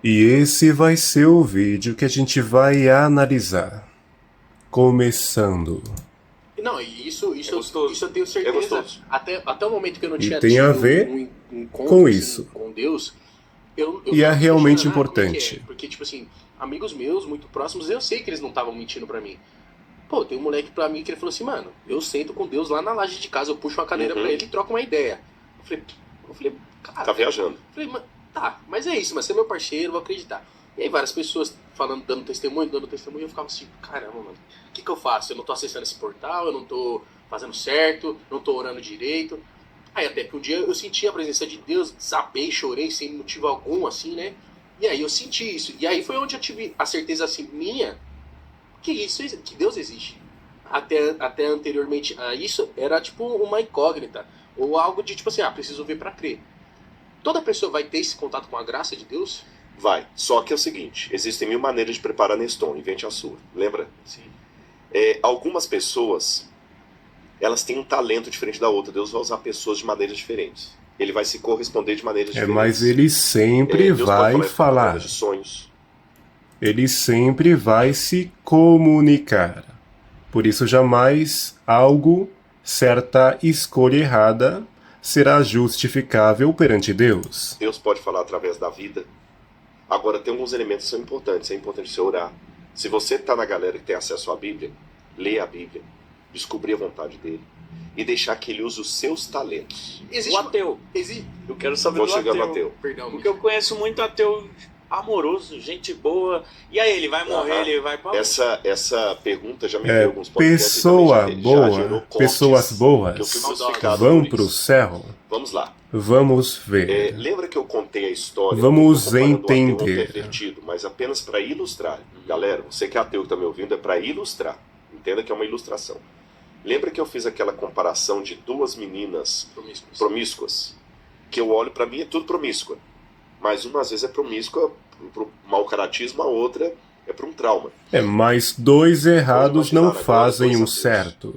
E esse vai ser o vídeo que a gente vai analisar. Começando. Não, e isso, É gostoso. isso eu tenho É certeza. gostoso. Até o momento que eu não E tinha tem a tido ver um encontro com assim isso. com Deus, eu E é ficava me realmente questionando, como é que é? importante. Porque, tipo assim, amigos meus muito próximos, eu sei que eles não estavam mentindo pra mim. Pô, tem um moleque pra mim que ele falou assim, mano, eu sento com Deus lá na laje de casa, eu puxo uma cadeira pra ele e troco uma ideia. Eu falei, cara. Tá viajando. Eu falei, tá, mas é isso, mas você é meu parceiro, vou acreditar. E aí várias pessoas falando, dando testemunho, e eu ficava assim, caramba, mano, o que eu faço? Eu não tô acessando esse portal, eu não tô fazendo certo, não tô orando direito. Aí até que um dia eu senti a presença de Deus, desabei, chorei sem motivo algum, assim, né? E aí eu senti isso. E aí foi onde eu tive a certeza, assim, minha, que Deus existe. Até anteriormente a isso, era tipo uma incógnita. Ou algo de tipo assim, preciso ver pra crer. Toda pessoa vai ter esse contato com a graça de Deus? Vai. Só que é o seguinte, existem 1000 maneiras de preparar Neston, invente a sua. Lembra? Sim. Algumas pessoas, elas têm um talento diferente da outra. Deus vai usar pessoas de maneiras diferentes. Ele vai se corresponder de maneiras diferentes. Mas ele sempre Deus vai pode falar falar. através de sonhos. Ele sempre vai se comunicar. Por isso, jamais algo, certa escolha errada, será justificável perante Deus. Deus pode falar através da vida. Agora, tem alguns elementos que são importantes. É importante você orar. Se você está na galera que tem acesso à Bíblia, lê a Bíblia, descobrir a vontade dele e deixar que ele use os seus talentos. O ateu. Eu quero saber Vou do chegar ateu. no ateu. Perdão. Porque eu conheço muito ateu amoroso, gente boa. E aí, ele vai morrer, ele vai pra... Essa pergunta já me veio alguns podcasts. Pessoa já gerou boa, cortes pessoas que eu boas fui crucificado vão por pro isso. céu. Vamos lá. Vamos ver. Lembra que eu contei a história? Vamos eu não tô comparando o ateu a um entender. pervertido, mas apenas para ilustrar. Galera, você que é ateu que está me ouvindo, é para ilustrar. Entenda que é uma ilustração. Lembra que eu fiz aquela comparação de duas meninas promíscuas? Que eu olho, para mim é tudo promíscua. Mas uma às vezes é promíscua pro mau caratismo, a outra é para um trauma. Mas dois errados não agora, fazem dois um ateus. certo.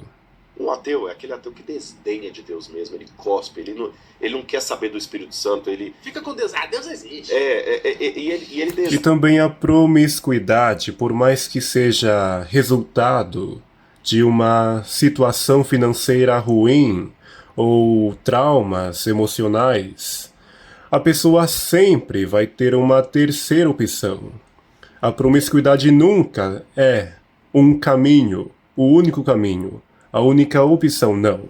Um ateu é aquele ateu que desdenha de Deus mesmo, ele cospe, ele não quer saber do Espírito Santo, ele... Fica com Deus, Deus existe. E ele E desdenha. também a promiscuidade, por mais que seja resultado de uma situação financeira ruim ou traumas emocionais, a pessoa sempre vai ter uma terceira opção. A promiscuidade nunca é um caminho, o único caminho, a única opção, não.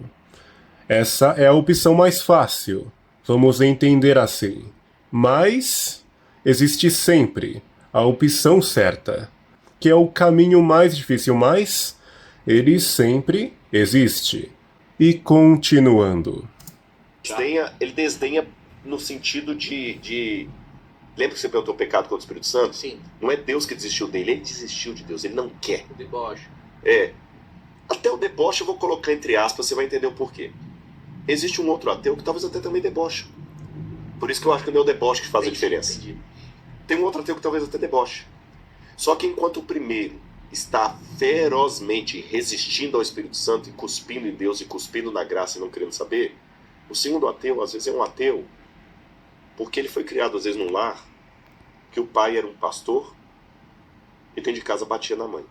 Essa é a opção mais fácil, vamos entender assim. Mas existe sempre a opção certa, que é o caminho mais difícil, mas ele sempre existe. E continuando. Ele desdenha no sentido de... Lembra que você perguntou o pecado contra o Espírito Santo? Sim. Não é Deus que desistiu dele, ele desistiu de Deus, ele não quer. O deboche. Até o deboche eu vou colocar entre aspas, você vai entender o porquê. Existe um outro ateu que talvez até também deboche. Por isso que eu acho que não é o deboche que faz a diferença. Entendi. Tem um outro ateu que talvez até deboche. Só que enquanto o primeiro está ferozmente resistindo ao Espírito Santo e cuspindo em Deus e cuspindo na graça e não querendo saber, o segundo ateu às vezes é um ateu porque ele foi criado às vezes num lar que o pai era um pastor e dentro de casa batia na mãe.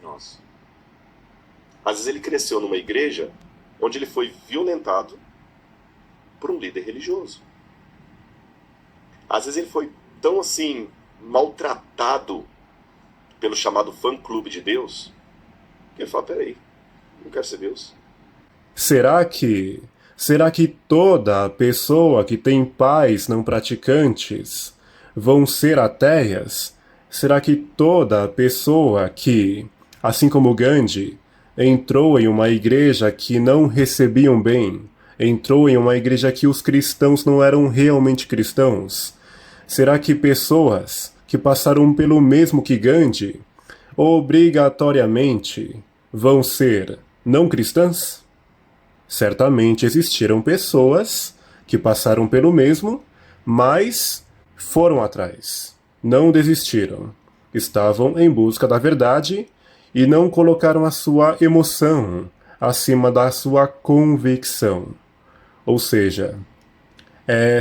Nossa. Às vezes ele cresceu numa igreja onde ele foi violentado por um líder religioso. Às vezes ele foi tão assim maltratado pelo chamado fã-clube de Deus que ele fala, peraí, não quero ser Deus. Será que toda pessoa que tem pais não praticantes vão ser ateias? Será que toda pessoa que, assim como Gandhi, entrou em uma igreja que não recebiam bem, entrou em uma igreja que os cristãos não eram realmente cristãos? Será que pessoas que passaram pelo mesmo que Gandhi obrigatoriamente vão ser não cristãs? Certamente existiram pessoas que passaram pelo mesmo, mas foram atrás, não desistiram, estavam em busca da verdade e não colocaram a sua emoção acima da sua convicção. Ou seja,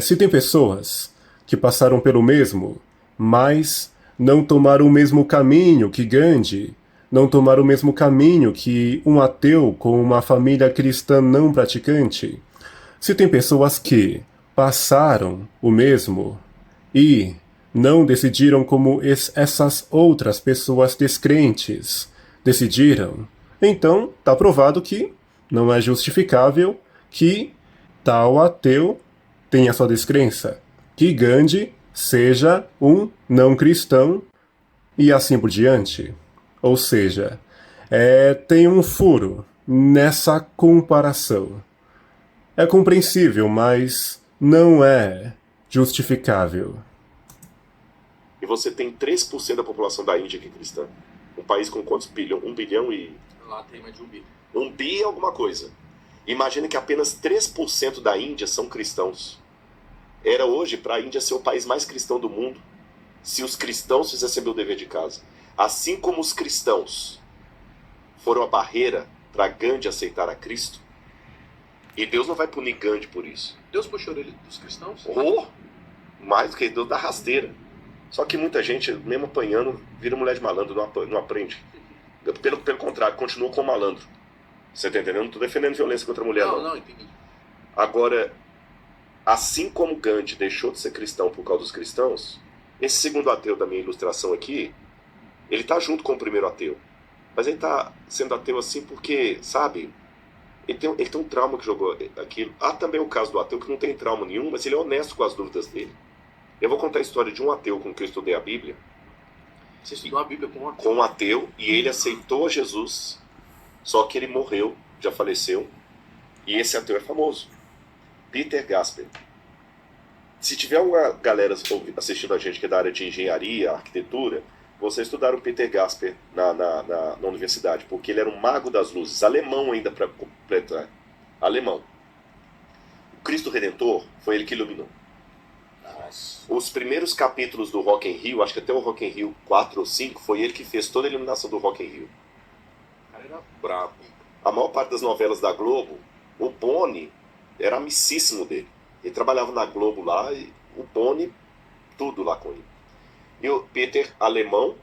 se tem pessoas que passaram pelo mesmo mas não tomar o mesmo caminho que Gandhi, não tomar o mesmo caminho que um ateu com uma família cristã não praticante. Se tem pessoas que passaram o mesmo e não decidiram como essas outras pessoas descrentes decidiram, então está provado que não é justificável que tal ateu tenha sua descrença, que Gandhi seja um não cristão e assim por diante. Ou seja, tem um furo nessa comparação. É compreensível, mas não é justificável. E você tem 3% da população da Índia que é cristã. Um país com quantos bilhões? 1 bilhão e... Lá tem mais de 1 bi. 1 bi é alguma coisa. Imagina que apenas 3% da Índia são cristãos. Era hoje para a Índia ser o país mais cristão do mundo, se os cristãos fizessem o dever de casa. Assim como os cristãos foram a barreira para Gandhi aceitar a Cristo, e Deus não vai punir Gandhi por isso. Deus puxou ele dos cristãos? Oh, mais do que Deus dá rasteira. Só que muita gente, mesmo apanhando, vira mulher de malandro, não aprende. Pelo contrário, continua com malandro. Você tá entendendo? Não tô defendendo violência contra a mulher, não. Não, entendi. Agora, assim como Gandhi deixou de ser cristão por causa dos cristãos, esse segundo ateu da minha ilustração aqui, ele tá junto com o primeiro ateu. Mas ele tá sendo ateu assim porque, sabe, ele tem um trauma que jogou aquilo. Há também o caso do ateu que não tem trauma nenhum, mas ele é honesto com as dúvidas dele. Eu vou contar a história de um ateu com quem eu estudei a Bíblia. Você estudou a Bíblia com um ateu? Com um ateu, e ele aceitou Jesus, só que ele morreu, já faleceu, e esse ateu é famoso. Peter Gasper. Se tiver uma galera assistindo a gente que é da área de engenharia, arquitetura, vocês estudaram Peter Gasper na universidade, porque ele era um mago das luzes, alemão ainda para completar. Alemão. O Cristo Redentor foi ele que iluminou. Os primeiros capítulos do Rock in Rio, acho que até o Rock in Rio 4 ou 5, foi ele que fez toda a iluminação do Rock in Rio. O cara era brabo. A maior parte das novelas da Globo, o Boni era amicíssimo dele. Ele trabalhava na Globo lá e o Boni, tudo lá com ele. E o Peter, alemão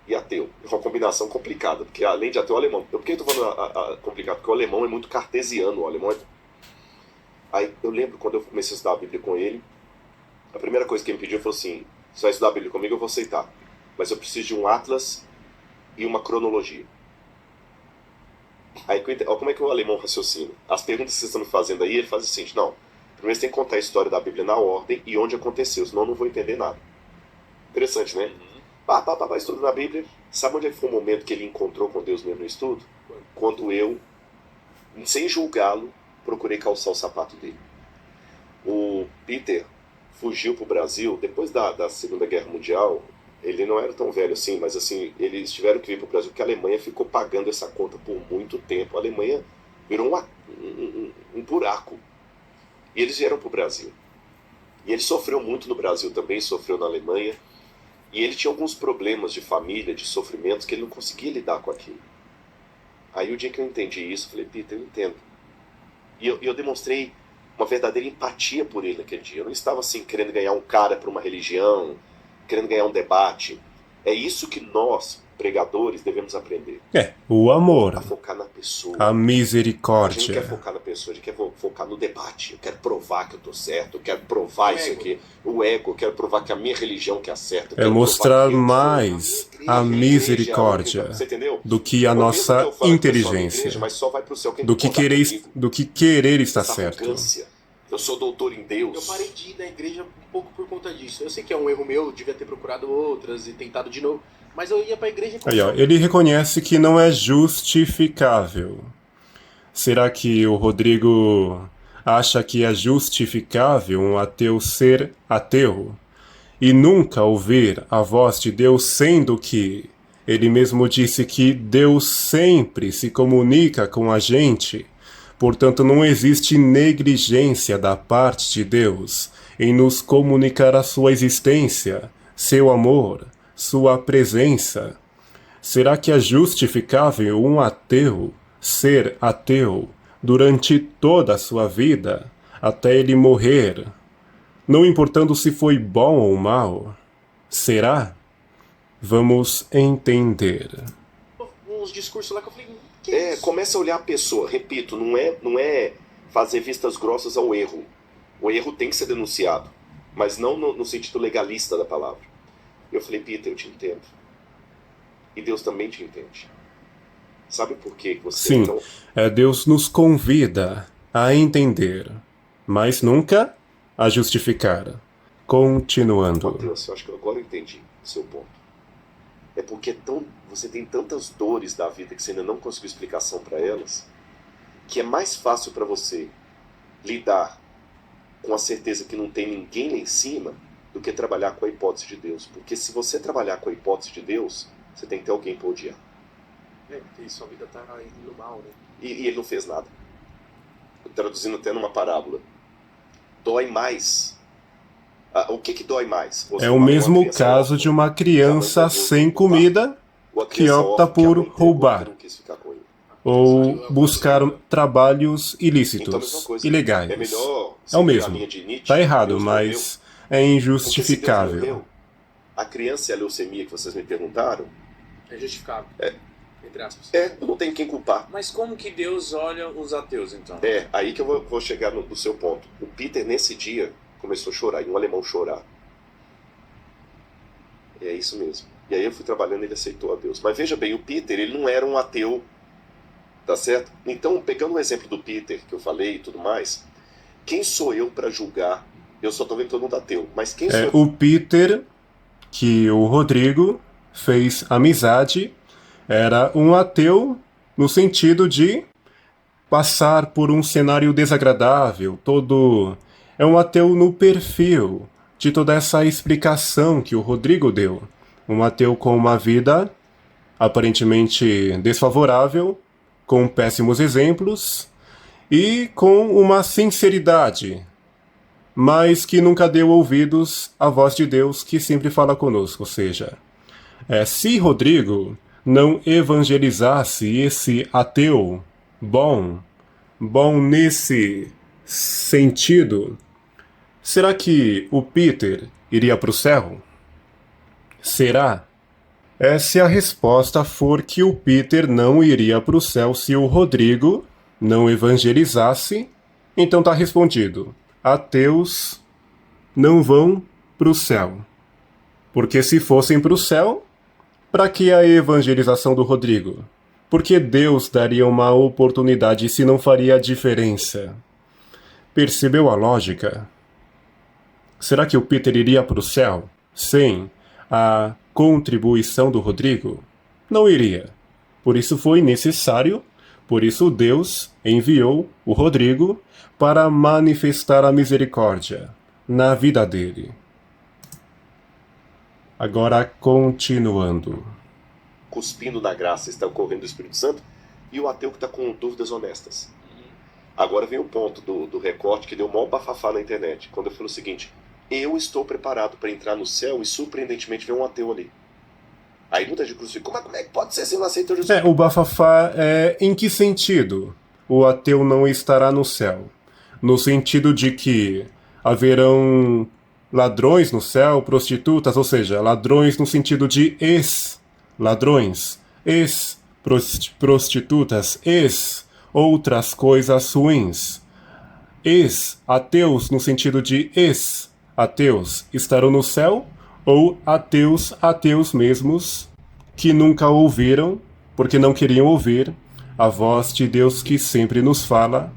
e ateu. É uma combinação complicada, porque além de ateu, alemão. Por que eu estou falando complicado? Porque o alemão é muito cartesiano. O alemão é... Aí eu lembro quando eu comecei a estudar a Bíblia com ele, a primeira coisa que ele me pediu foi assim: você vai estudar a Bíblia comigo, eu vou aceitar. Mas eu preciso de um atlas e uma cronologia. Aí, olha como é que o alemão raciocina. As perguntas que vocês estão me fazendo aí, ele faz o seguinte: não, primeiro você tem que contar a história da Bíblia na ordem e onde aconteceu, senão eu não vou entender nada. Interessante, né? Estudando a Bíblia. Sabe onde foi o momento que ele encontrou com Deus mesmo no estudo? Quando eu, sem julgá-lo, procurei calçar o sapato dele. O Peter fugiu para o Brasil depois da Segunda Guerra Mundial. Ele não era tão velho assim, mas assim, eles tiveram que vir para o Brasil porque a Alemanha ficou pagando essa conta por muito tempo. A Alemanha virou um buraco. E eles vieram para o Brasil. E ele sofreu muito no Brasil também, sofreu na Alemanha. E ele tinha alguns problemas de família, de sofrimentos, que ele não conseguia lidar com aquilo. Aí o dia que eu entendi isso, eu falei: Peter, eu entendo. E eu demonstrei uma verdadeira empatia por ele naquele dia. Eu não estava assim querendo ganhar um cara para uma religião, querendo ganhar um debate. É isso que nós, pregadores, devemos aprender. O amor. A focar na pessoa. A A gente não misericórdia. quer focar na pessoa, a gente quer focar no debate. Eu quero provar que eu tô certo, eu quero provar isso aqui. O ego, eu quero provar que a minha religião que é certa. Eu É quero mostrar provar que eu sou mais a misericórdia você entendeu? do que a Mesmo que nossa eu fale que eu sou da inteligência, igreja, mas só vai pro céu quem do que concordar comigo. querer estar Essa certo. arrogância. Eu sou doutor em Deus. Eu parei de ir na igreja um pouco por conta disso. Eu sei que é um erro meu, eu devia ter procurado outras e tentado de novo. Mas eu ia pra igreja e Aí, ó, ele reconhece que não é justificável. Será que o Rodrigo acha que é justificável um ateu ser ateu e nunca ouvir a voz de Deus, sendo que ele mesmo disse que Deus sempre se comunica com a gente? Portanto, não existe negligência da parte de Deus em nos comunicar a sua existência, seu amor, sua presença. Será que é justificável um ateu ser ateu durante toda a sua vida, até ele morrer, não importando se foi bom ou mal? Será? Vamos entender. Uns discursos lá que eu falei, que é isso? Começa a olhar a pessoa. Repito, não é fazer vistas grossas ao erro. O erro tem que ser denunciado, mas não no sentido legalista da palavra. Eu falei, Peter, eu te entendo. E Deus também te entende. Sabe por que você Sim, não... Deus nos convida a entender, mas nunca a justificar. Continuando. Mateus, eu acho que agora eu entendi o seu ponto. É porque você tem tantas dores da vida que você ainda não conseguiu explicação para elas, que é mais fácil para você lidar com a certeza que não tem ninguém lá em cima do que trabalhar com a hipótese de Deus. Porque se você trabalhar com a hipótese de Deus, você tem que ter alguém para odiar. Porque sua vida tá indo mal, né? E ele não fez nada. Traduzindo até numa parábola. Dói mais. O que dói mais? É o mesmo caso de uma criança sem comida que opta por roubar ou buscar trabalhos ilícitos, ilegais. É o mesmo. Tá errado, mas é injustificável. A criança e a leucemia que vocês me perguntaram... É justificável. Entre aspas. Não tem quem culpar. Mas como que Deus olha os ateus, então? Aí que eu vou chegar no seu ponto. O Peter, nesse dia, começou a chorar, e um alemão chorar. É isso mesmo. E aí eu fui trabalhando e ele aceitou a Deus. Mas veja bem, o Peter, ele não era um ateu, tá certo? Então, pegando o exemplo do Peter, que eu falei e tudo mais, quem sou eu para julgar? Eu só tô vendo todo mundo ateu, mas quem sou eu? O Peter, que o Rodrigo fez amizade, era um ateu no sentido de passar por um cenário desagradável, é um ateu no perfil de toda essa explicação que o Rodrigo deu. Um ateu com uma vida aparentemente desfavorável, com péssimos exemplos e com uma sinceridade, mas que nunca deu ouvidos à voz de Deus que sempre fala conosco. Ou seja, se Rodrigo não evangelizasse esse ateu bom nesse sentido, será que o Peter iria para o céu? Será? Se a resposta for que o Peter não iria para o céu se o Rodrigo não evangelizasse, então tá respondido. Ateus não vão para o céu. Porque se fossem para o céu, para que a evangelização do Rodrigo? Porque Deus daria uma oportunidade se não faria diferença. Percebeu a lógica? Será que o Peter iria para o céu sem a contribuição do Rodrigo? Não iria. Por isso foi necessário, por isso Deus enviou o Rodrigo para manifestar a misericórdia na vida dele. Agora, continuando. Cuspindo na graça está ocorrendo do Espírito Santo, e o ateu que está com dúvidas honestas. Agora vem o ponto do recorte que deu o maior bafafá na internet, quando eu falo o seguinte: eu estou preparado para entrar no céu e surpreendentemente ver um ateu ali. Aí muita gente crucificou, mas como é que pode ser se eu não aceito Jesus? O bafafá em que sentido o ateu não estará no céu? No sentido de que haverão ladrões no céu, prostitutas, ou seja, ladrões no sentido de ex-ladrões, ex-prostitutas, ex-outras coisas ruins. Ex-ateus no sentido de ex-ateus estarão no céu, ou ateus mesmos, que nunca ouviram, porque não queriam ouvir a voz de Deus que sempre nos fala.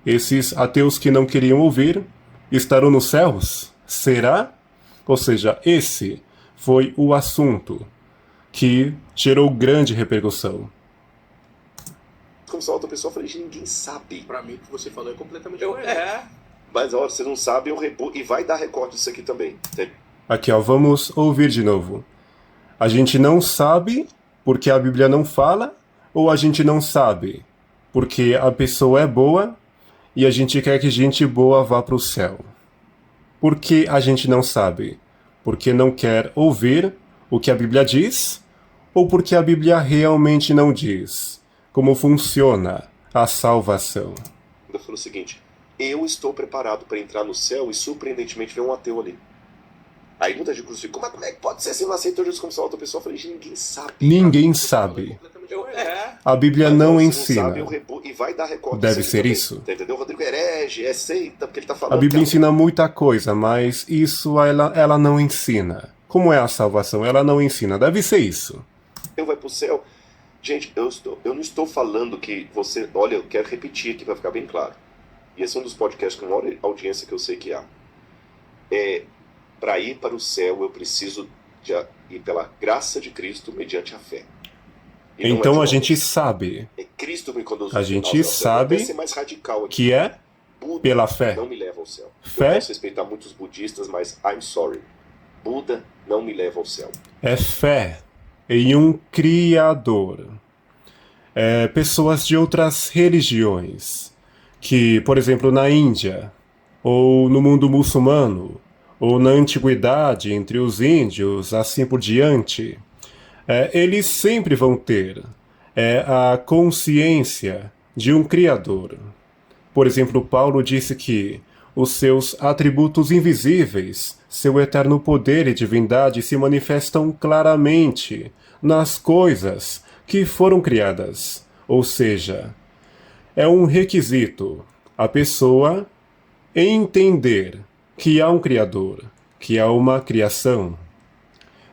Esses ateus que não queriam ouvir estarão nos céus? Será? Ou seja, esse foi o assunto que gerou grande repercussão. Como se a outra pessoa falou, ninguém sabe. Pra mim, o que você falou é completamente coerente. Mas olha, você não sabe, e vai dar recorte disso aqui também. Aqui, vamos ouvir de novo. A gente não sabe porque a Bíblia não fala, ou a gente não sabe porque a pessoa é boa e a gente quer que gente boa vá para o céu? Por que a gente não sabe? Porque não quer ouvir o que a Bíblia diz? Ou porque a Bíblia realmente não diz como funciona a salvação? Eu falo o seguinte: eu estou preparado para entrar no céu e surpreendentemente ver um ateu ali. Aí muita gente crucificou, mas como é que pode ser se não aceitou Jesus como Salvador pessoal? Eu falei, gente, ninguém sabe. Ninguém sabe. A Bíblia não Você ensina. Não sabe, e vai dar recorte. Deve ser também. isso. Entendeu? Rodrigo herege, é seita, porque ele tá falando. A Bíblia ensina muita coisa, mas isso ela não ensina. Como é a salvação? Ela não ensina. Deve ser isso. Eu vai pro céu. Gente, eu não estou falando que você... Olha, eu quero repetir aqui para ficar bem claro. E esse é um dos podcasts com a maior audiência que eu sei que há. Para ir para o céu, eu preciso ir pela graça de Cristo mediante a fé. Então a gente sabe. Cristo me conduz a gente sabe ser mais radical aqui. Que é Buda pela fé. Não me leva ao céu. Fé? Eu posso respeitar muitos budistas, mas I'm sorry. Buda não me leva ao céu. É fé em um Criador. Pessoas de outras religiões, que, por exemplo, na Índia, ou no mundo muçulmano, ou na antiguidade entre os índios, assim por diante, eles sempre vão ter a consciência de um Criador. Por exemplo, Paulo disse que os seus atributos invisíveis, seu eterno poder e divindade se manifestam claramente nas coisas que foram criadas. Ou seja, é um requisito a pessoa entender que há um Criador, que há uma criação.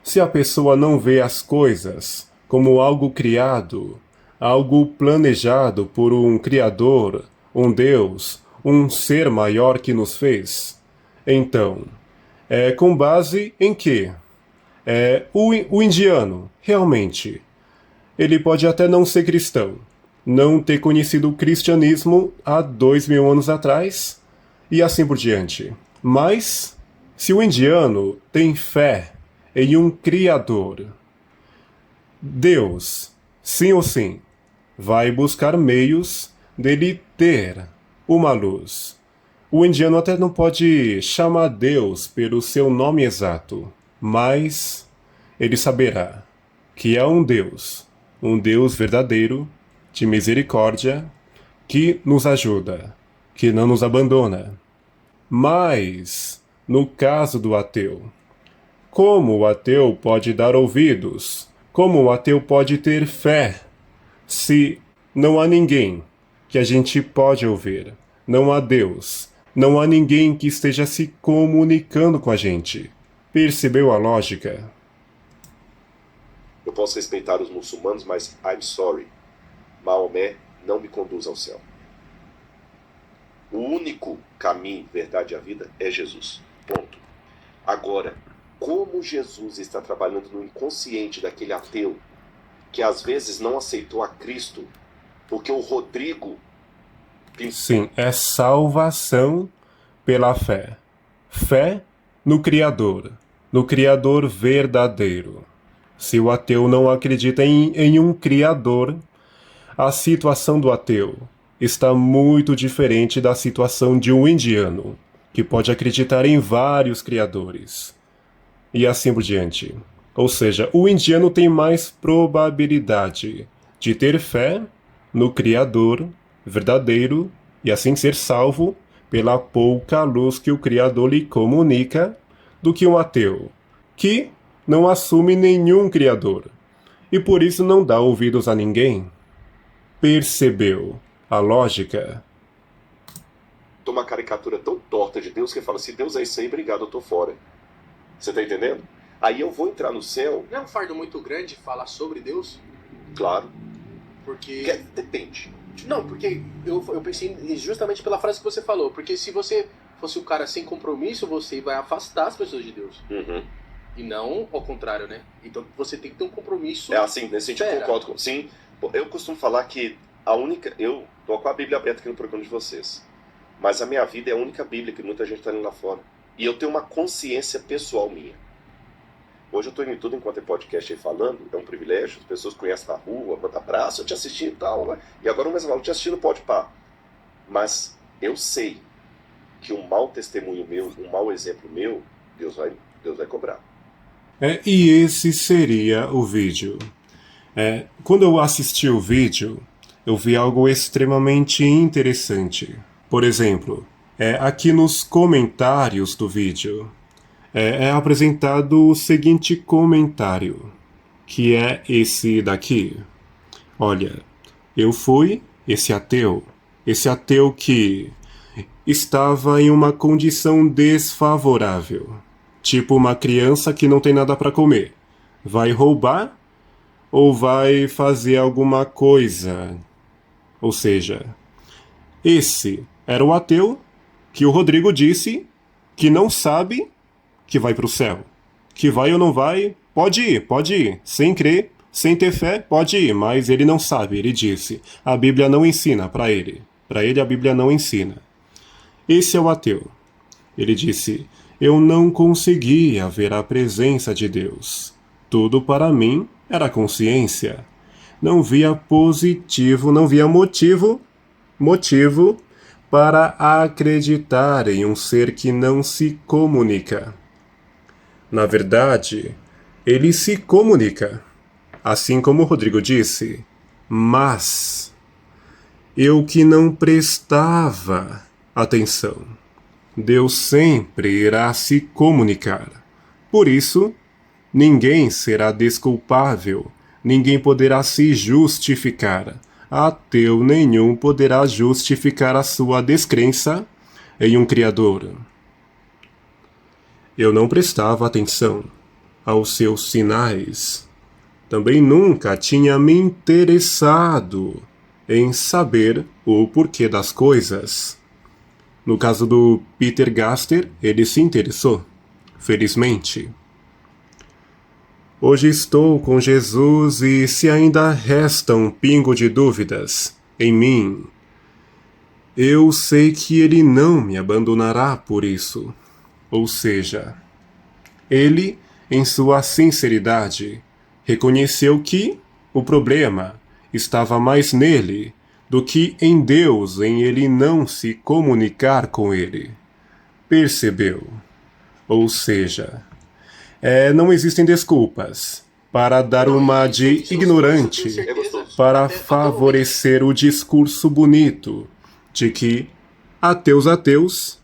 Se a pessoa não vê as coisas como algo criado, algo planejado por um Criador, um Deus, um ser maior que nos fez, então, com base em que o indiano, realmente, ele pode até não ser cristão, não ter conhecido o cristianismo há 2000 anos atrás, e assim por diante. Mas, se o indiano tem fé em um Criador, Deus, sim ou sim, vai buscar meios dele ter uma luz. O indiano até não pode chamar Deus pelo seu nome exato, mas ele saberá que há um Deus verdadeiro, de misericórdia, que nos ajuda, que não nos abandona. Mas, no caso do ateu, como o ateu pode dar ouvidos? Como o ateu pode ter fé se não há ninguém que a gente pode ouvir? Não há Deus. Não há ninguém que esteja se comunicando com a gente. Percebeu a lógica? Eu posso respeitar os muçulmanos, mas I'm sorry. Maomé não me conduz ao céu. O único caminho, verdade e a vida é Jesus. Ponto. Agora, como Jesus está trabalhando no inconsciente daquele ateu que às vezes não aceitou a Cristo porque o Rodrigo... Sim, é salvação pela fé. Fé no Criador verdadeiro. Se o ateu não acredita em um Criador, a situação do ateu está muito diferente da situação de um indiano, que pode acreditar em vários criadores. E assim por diante. Ou seja, o indiano tem mais probabilidade de ter fé no Criador verdadeiro e assim ser salvo pela pouca luz que o Criador lhe comunica do que um ateu, que não assume nenhum Criador e por isso não dá ouvidos a ninguém. Percebeu a lógica? Uma caricatura tão torta de Deus que fala, se Deus é isso aí, obrigado, eu tô fora. Você tá entendendo? Aí eu vou entrar no céu... Não é um fardo muito grande falar sobre Deus? Claro. Porque... Depende. Não, porque eu pensei justamente pela frase que você falou. Porque se você fosse um cara sem compromisso, você vai afastar as pessoas de Deus. Uhum. E não ao contrário, né? Então você tem que ter um compromisso. É assim, nesse sentido eu concordo com... Sim, eu costumo falar que a única... Eu tô com a Bíblia aberta aqui no programa de vocês. Mas a minha vida é a única Bíblia que muita gente tá lendo lá fora. E eu tenho uma consciência pessoal minha. Hoje eu tô indo tudo enquanto é podcast aí falando, é um privilégio, as pessoas conhecem na rua, manda abraço, eu te assisti e tal, né? E agora mesmo eu te assisti no Podpah. Mas eu sei que um mau testemunho meu, um mau exemplo meu, Deus vai cobrar. E esse seria o vídeo. Quando eu assisti o vídeo, eu vi algo extremamente interessante. Por exemplo, aqui nos comentários do vídeo, é apresentado o seguinte comentário, que é esse daqui. Olha, eu fui esse ateu que estava em uma condição desfavorável, tipo uma criança que não tem nada para comer. Vai roubar ou vai fazer alguma coisa? Ou seja, esse era o ateu que o Rodrigo disse que não sabe que vai para o céu. Que vai ou não vai, pode ir. Sem crer, sem ter fé, pode ir. Mas ele não sabe, ele disse. A Bíblia não ensina para ele. Para ele a Bíblia não ensina. Esse é o ateu. Ele disse, eu não conseguia ver a presença de Deus. Tudo para mim era consciência. Não via positivo, não via motivo para acreditar em um ser que não se comunica. Na verdade, ele se comunica, assim como o Rodrigo disse, mas eu que não prestava atenção. Deus sempre irá se comunicar. Por isso, ninguém será desculpável, ninguém poderá se justificar. Ateu nenhum poderá justificar a sua descrença em um Criador. Eu não prestava atenção aos seus sinais. Também nunca tinha me interessado em saber o porquê das coisas. No caso do Peter Gaster, ele se interessou, felizmente. Hoje estou com Jesus e se ainda resta um pingo de dúvidas em mim, eu sei que ele não me abandonará por isso. Ou seja, ele, em sua sinceridade, reconheceu que o problema estava mais nele do que em Deus, em ele não se comunicar com ele. Percebeu? Ou seja, não existem desculpas para dar uma de ignorante para favorecer o discurso bonito de que ateus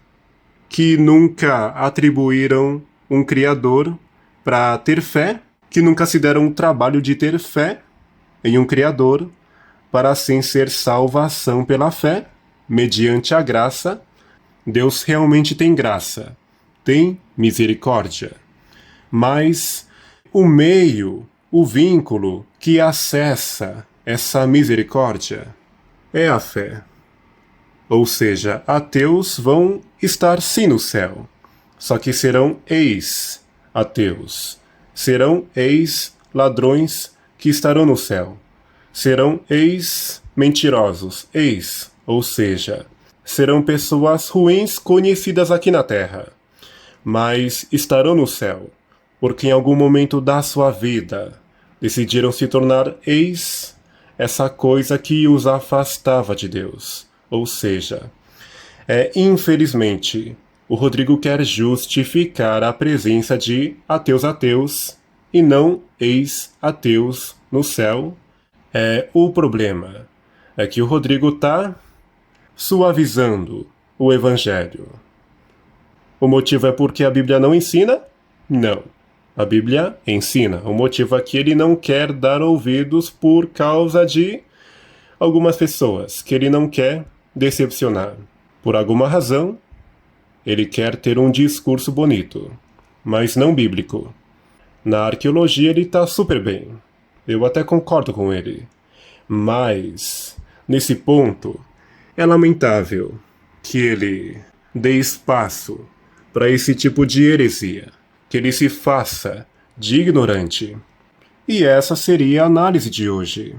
que nunca atribuíram um Criador para ter fé, que nunca se deram o trabalho de ter fé em um Criador, para assim ser salvação pela fé, mediante a graça. Deus realmente tem graça, tem misericórdia. Mas o meio, o vínculo que acessa essa misericórdia é a fé. Ou seja, ateus vão estar sim no céu, só que serão ex-ateus. Serão ex-ladrões que estarão no céu. Serão ex-mentirosos, ou seja, serão pessoas ruins conhecidas aqui na terra, mas estarão no céu, porque em algum momento da sua vida decidiram se tornar essa coisa que os afastava de Deus. Ou seja, infelizmente, o Rodrigo quer justificar a presença de ateus e não ex-ateus no céu. O problema é que o Rodrigo está suavizando o Evangelho. O motivo é porque a Bíblia não ensina? Não. A Bíblia ensina. O motivo é que ele não quer dar ouvidos por causa de algumas pessoas que ele não quer decepcionar. Por alguma razão, ele quer ter um discurso bonito, mas não bíblico. Na arqueologia ele está super bem. Eu até concordo com ele. Mas, nesse ponto, é lamentável que ele dê espaço para esse tipo de heresia, que ele se faça de ignorante. E essa seria a análise de hoje.